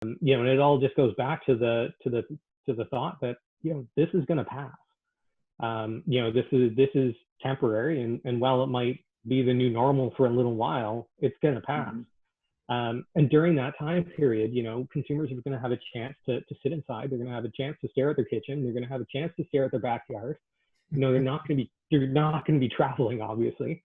And it all just goes back to the thought that, this is going to pass. This is temporary, and while it might be the new normal for a little while, it's going to pass. And during that time period, consumers are going to have a chance to sit inside. They're going to have a chance to stare at their kitchen. They're going to have a chance to stare at their backyard. They're not going to be traveling, obviously.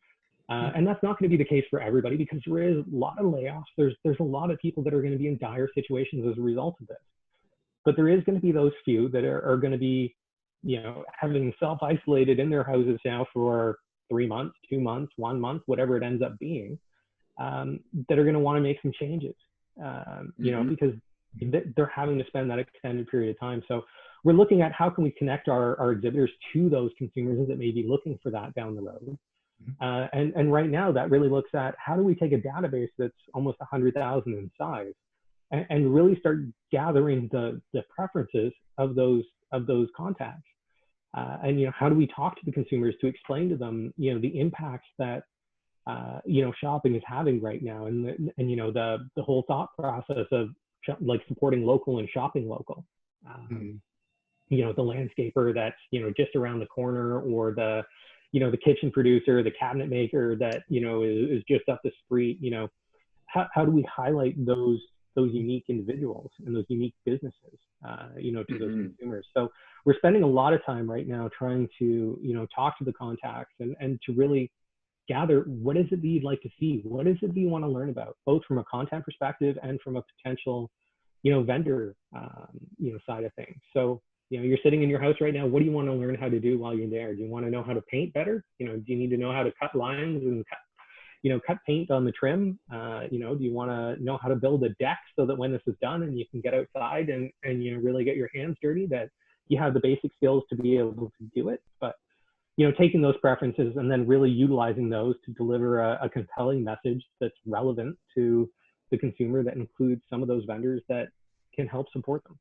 And that's not going to be the case for everybody, because there is a lot of layoffs. There's a lot of people that are going to be in dire situations as a result of this. But there is going to be those few that are going to be, having self-isolated in their houses now for 3 months, 2 months, 1 month, whatever it ends up being, that are going to want to make some changes, because they're having to spend that extended period of time. So we're looking at how can we connect our exhibitors to those consumers that may be looking for that down the road. And right now that really looks at how do we take a database that's almost 100,000 in size and really start gathering the preferences of those contacts. And how do we talk to the consumers to explain to them, the impacts that shopping is having right now, and the whole thought process of like supporting local and shopping local. The landscaper that's just around the corner, or the kitchen producer, the cabinet maker that is just up the street. How do we highlight those unique individuals and those unique businesses to those consumers? So we're spending a lot of time right now trying to talk to the contacts and to really gather what is it that you'd like to see, what is it that you want to learn about, both from a content perspective and from a potential vendor side of things. So you're sitting in your house right now. What do you want to learn how to do while you're there? Do you want to know how to paint better? Do you need to know how to cut lines and cut paint on the trim? Do you want to know how to build a deck so that when this is done and you can get outside and really get your hands dirty, that you have the basic skills to be able to do it? But taking those preferences and then really utilizing those to deliver a compelling message that's relevant to the consumer, that includes some of those vendors that can help support them.